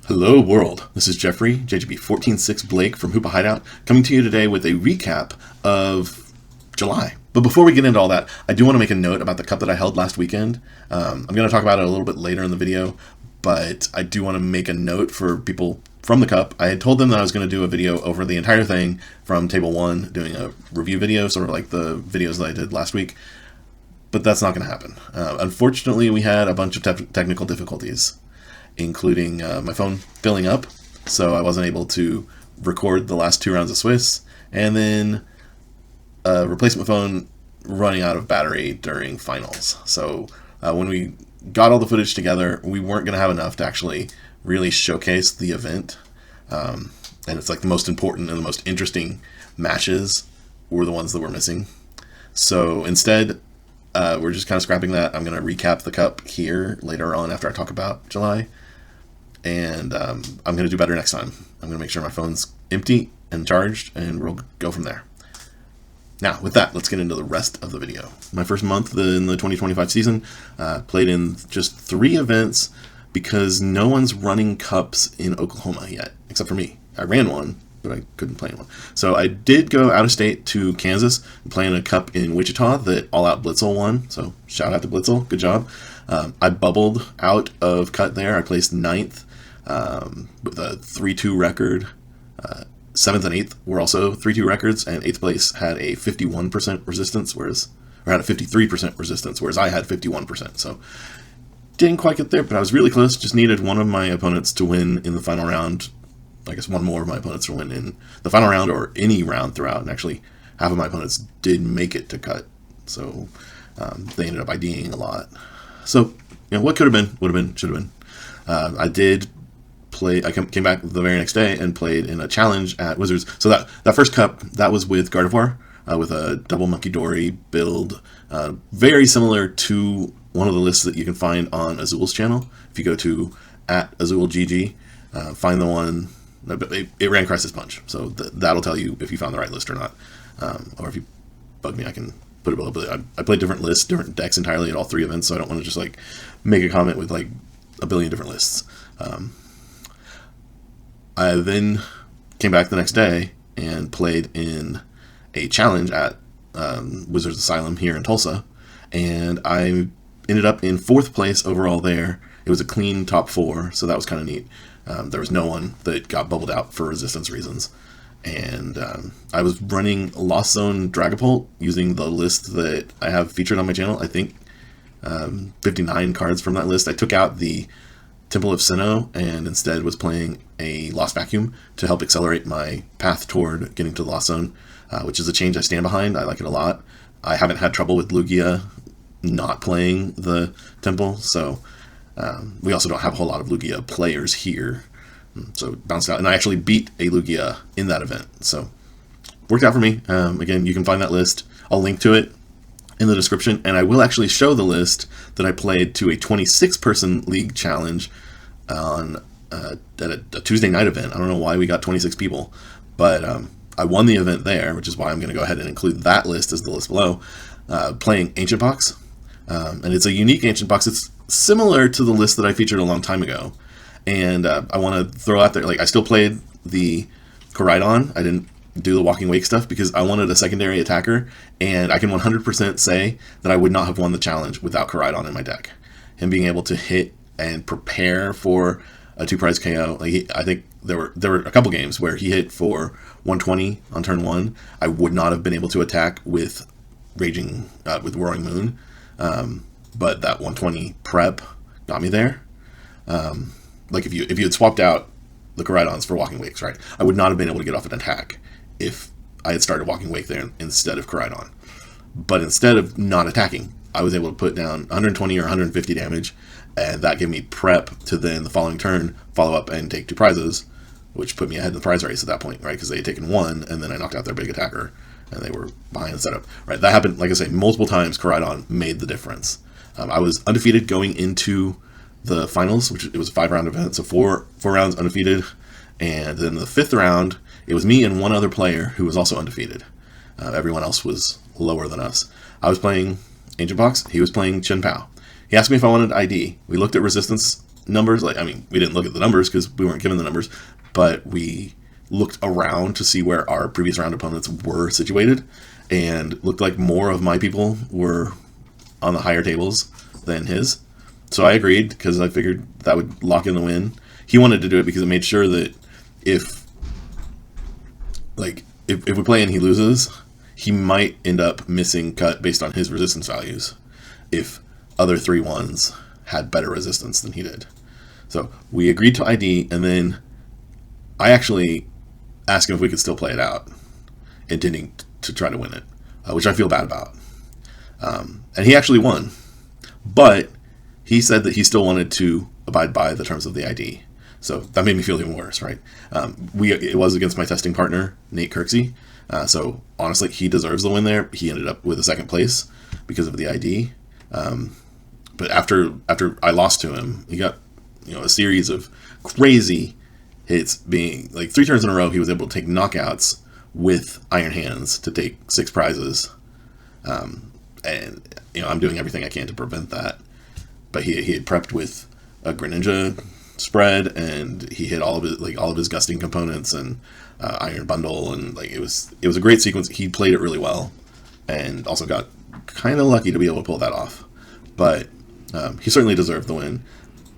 Hello world, this is Jeffrey, JGB146 Blake from Hoopa Hideout, coming to you today with a recap of July. But before we get into all that, I do want to make a note about the cup that I held last weekend. I'm going to talk about it a little bit later in the video, but I do want to make a note for people from the cup. I had told them that I was going to do a video over the entire thing from Table 1, doing a review video, sort of like the videos that I did last week, but that's not going to happen. Unfortunately, we had a bunch of technical difficulties, including my phone filling up, so I wasn't able to record the last 2 rounds of Swiss, and then a replacement phone running out of battery during finals. So when we got all the footage together, we weren't going to have enough to actually really showcase the event, and it's like the most important and the most interesting matches were the ones that were missing. So instead, we're just kind of scrapping that. I'm going to recap the cup here later on after I talk about July. And I'm going to do better next time. I'm going to make sure my phone's empty and charged, and we'll go from there. Now, with that, let's get into the rest of the video. My first month in the 2025 season, played in just 3 events because no one's running cups in Oklahoma yet, except for me. I ran one, but I couldn't play in one. So I did go out of state to Kansas and play in a cup in Wichita that All Out Blitzel won. So shout out to Blitzel, good job. I bubbled out of cut there. I placed 9th. With a 3-2 record. 7th and 8th were also 3-2 records, and 8th place had a 51% resistance, had a 53% resistance, whereas I had 51%. So didn't quite get there, but I was really close. Just needed one of my opponents to win in the final round. I guess one more of my opponents to win in the final round or any round throughout, and actually half of my opponents did make it to cut. So they ended up IDing a lot. So what could have been, would have been, should have been. I did play. I came back the very next day and played in a challenge at Wizards. So that first cup, that was with Gardevoir, with a double Monkey Dory build, very similar to one of the lists that you can find on Azul's channel. If you go to @AzulGG, find the one. It ran Crisis Punch, so that'll tell you if you found the right list or not. Or if you bug me, I can put it below. But I played different lists, different decks entirely at all 3 events, so I don't want to just like make a comment with like a billion different lists. I then came back the next day and played in a challenge at Wizards Asylum here in Tulsa, and I ended up in 4th place overall there. It was a clean top 4, so that was kind of neat. There was no one that got bubbled out for resistance reasons, and I was running Lost Zone Dragapult using the list that I have featured on my channel. I think 59 cards from that list. I took out the Temple of Sinnoh and instead was playing a Lost Vacuum to help accelerate my path toward getting to the Lost Zone, which is a change I stand behind. I like it a lot. I haven't had trouble with Lugia not playing the Temple, so we also don't have a whole lot of Lugia players here, so it bounced out. And I actually beat a Lugia in that event, so worked out for me. Again, you can find that list. I'll link to it in the description, and I will actually show the list that I played to a 26-person league challenge on at a Tuesday night event. I don't know why we got 26 people, but I won the event there, which is why I'm going to go ahead and include that list as the list below, playing Ancient Box. And it's a unique Ancient Box. It's similar to the list that I featured a long time ago, and I want to throw out there, like, I still played the Koraidon. I didn't do the Walking Wake stuff because I wanted a secondary attacker, and I can 100% say that I would not have won the challenge without Koraidon in my deck. Him being able to hit and prepare for a 2-prize KO. Like I think there were a couple games where he hit for 120 on turn 1. I would not have been able to attack with Roaring Moon, but that 120 prep got me there. Like if you had swapped out the Koraidons for Walking Wakes, right, I would not have been able to get off an attack if I had started Walking Wake there instead of Koraidon. But instead of not attacking, I was able to put down 120 or 150 damage, and that gave me prep to then the following turn follow up and take 2 prizes, which put me ahead in the prize race at that point, right? Because they had taken 1, and then I knocked out their big attacker, and they were behind the setup, right? That happened, like I say, multiple times. Koraidon made the difference. I was undefeated going into the finals, which it was a 5-round event, so 4 rounds undefeated, and then the 5th round, it was me and one other player who was also undefeated. Everyone else was lower than us. I was playing Ancient Box. He was playing Chen Pao. He asked me if I wanted ID. We looked at resistance numbers. Like, I mean, we didn't look at the numbers because we weren't given the numbers, but we looked around to see where our previous round opponents were situated, and looked like more of my people were on the higher tables than his. So I agreed because I figured that would lock in the win. He wanted to do it because it made sure that if we play and he loses, he might end up missing cut based on his resistance values if other 3-1s had better resistance than he did. So we agreed to ID, and then I actually asked him if we could still play it out, intending to try to win it, which I feel bad about. And he actually won, but he said that he still wanted to abide by the terms of the ID. So that made me feel even worse, right? It was against my testing partner, Nate Kirksey. So honestly, he deserves the win there. He ended up with a second place because of the ID. But after I lost to him, he got a series of crazy hits, being like 3 turns in a row. He was able to take knockouts with Iron Hands to take 6 prizes. And I'm doing everything I can to prevent that. But he had prepped with a Greninja spread, and he hit all of his gusting components and Iron Bundle, and it was a great sequence. He played it really well, and also got kind of lucky to be able to pull that off. But he certainly deserved the win.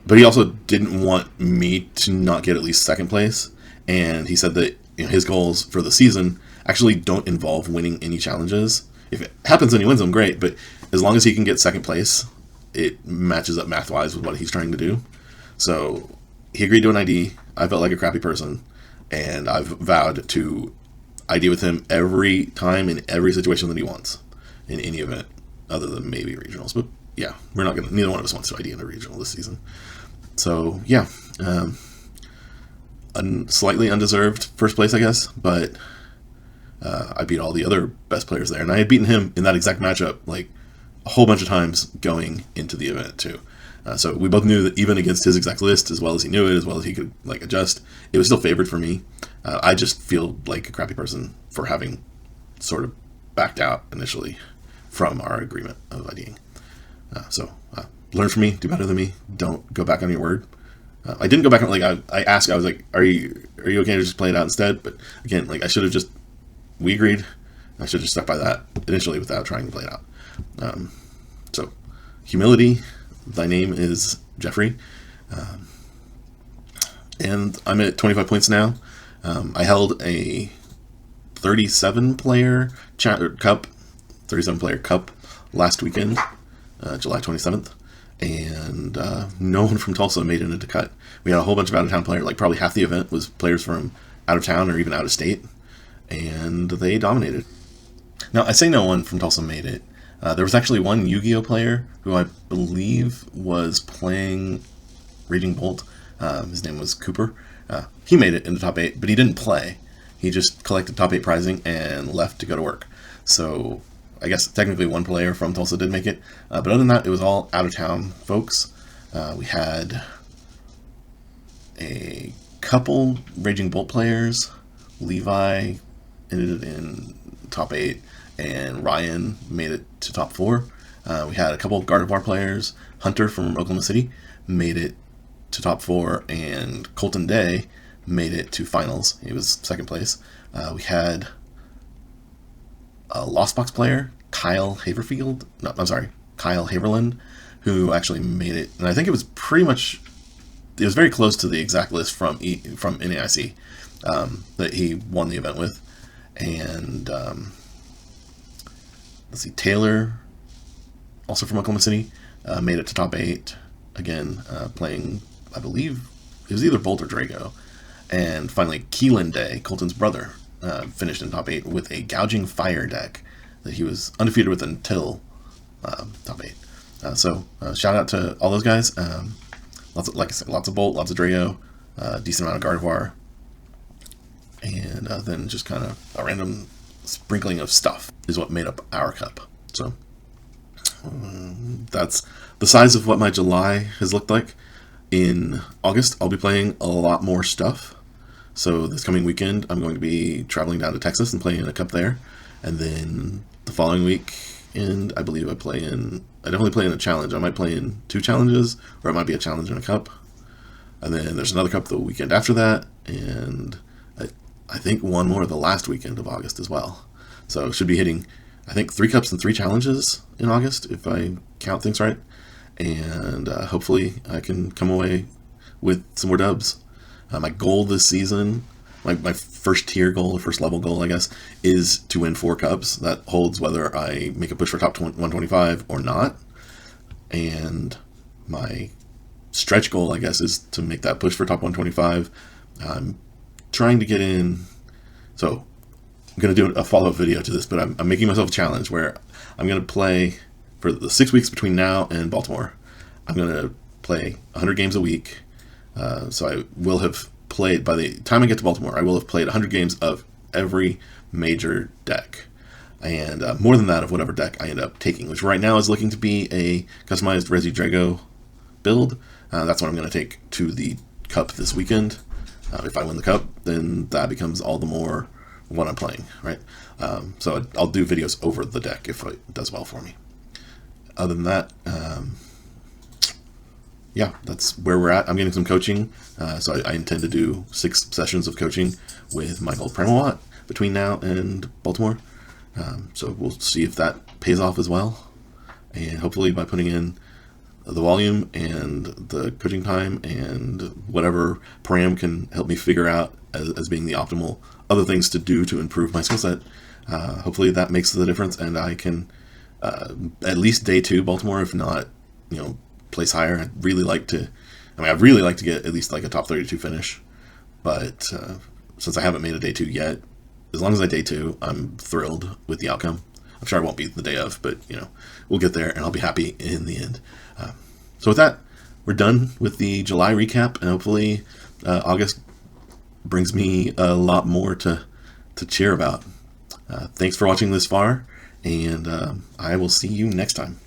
But he also didn't want me to not get at least second place, and he said that his goals for the season actually don't involve winning any challenges. If it happens and he wins them, great, but as long as he can get second place, it matches up math-wise with what he's trying to do. So he agreed to an ID. I felt like a crappy person, and I've vowed to ID with him every time in every situation that he wants in any event, other than maybe regionals. But yeah, neither one of us wants to ID in a regional this season. So yeah, slightly undeserved first place, I guess, but I beat all the other best players there, and I had beaten him in that exact matchup like a whole bunch of times going into the event too. So we both knew that even against his exact list, as well as he knew it, as well as he could adjust, it was still favored for me. I just feel like a crappy person for having sort of backed out initially from our agreement of IDing. So learn from me, do better than me, don't go back on your word. I didn't go back on, I asked, I was like, are you okay to just play it out instead? But again, I should have just, we agreed, I should have just stuck by that initially without trying to play it out. So humility, thy name is Jeffrey. And I'm at 25 points now. I held a 37-player cup last weekend, July 27th, and no one from Tulsa made it into cut. We had a whole bunch of out-of-town players, probably half the event was players from out of town or even out of state, and they dominated. Now, I say no one from Tulsa made it. There was actually one Yu-Gi-Oh player who I believe was playing Raging Bolt. His name was Cooper. He made it in the top 8, but he didn't play. He just collected top 8 prizing and left to go to work. So I guess technically one player from Tulsa did make it. But other than that, it was all out-of-town folks. We had a couple Raging Bolt players. Levi ended in top 8, and Ryan made it to top 4. We had a couple Gardevoir players. Hunter from Oklahoma City made it to top 4, and Colton Day made it to finals. He was second place. We had a Lost Box player, Kyle Haverland, who actually made it, and I think it was very close to the exact list from NAIC that he won the event with. And let's see, Taylor, also from Oklahoma City, made it to top 8, again, playing, I believe, it was either Bolt or Drago. And finally, Keelan Day, Colton's brother, finished in top 8 with a Gouging Fire deck that he was undefeated with until top 8. So shout out to all those guys. Lots of Bolt, lots of Drago, decent amount of Gardevoir, and then just kind of a random sprinkling of stuff is what made up our cup. So that's the size of what my July has looked like. In August, I'll be playing a lot more stuff. So this coming weekend, I'm going to be traveling down to Texas and playing in a cup there. And then the following week, and I believe I definitely play in a challenge. I might play in 2 challenges, or it might be a challenge and a cup. And then there's another cup the weekend after that, and I think one more the last weekend of August as well. So should be hitting, I think, 3 cups and 3 challenges in August, if I count things right. And hopefully I can come away with some more dubs. My goal this season, my first tier goal, or first level goal, I guess, is to win 4 cups. That holds whether I make a push for top 125 or not. And my stretch goal, I guess, is to make that push for top 125. I'm trying to get in, so I'm going to do a follow-up video to this, but I'm making myself a challenge where I'm going to play for the 6 weeks between now and Baltimore. I'm going to play 100 games a week. So I will have played, by the time I get to Baltimore, I will have played 100 games of every major deck. And more than that of whatever deck I end up taking, which right now is looking to be a customized Resi Drago build. That's what I'm going to take to the Cup this weekend. If I win the Cup, then that becomes all the more what I'm playing, right? So I'll do videos over the deck if it does well for me. Other than that, yeah, that's where we're at. I'm getting some coaching, so I intend to do 6 sessions of coaching with my Gold Primal between now and Baltimore. So we'll see if that pays off as well. And hopefully by putting in the volume and the coaching time and whatever param can help me figure out as being the optimal other things to do to improve my skill set, hopefully that makes the difference, and I can at least day 2 Baltimore, if not, place higher. I'd really like to get at least like a top 32 finish, but since I haven't made a day 2 yet, as long as I day 2, I'm thrilled with the outcome. I'm sure I won't be the day of, but we'll get there and I'll be happy in the end. So with that, we're done with the July recap, and hopefully August brings me a lot more to cheer about. Thanks for watching this far, and I will see you next time.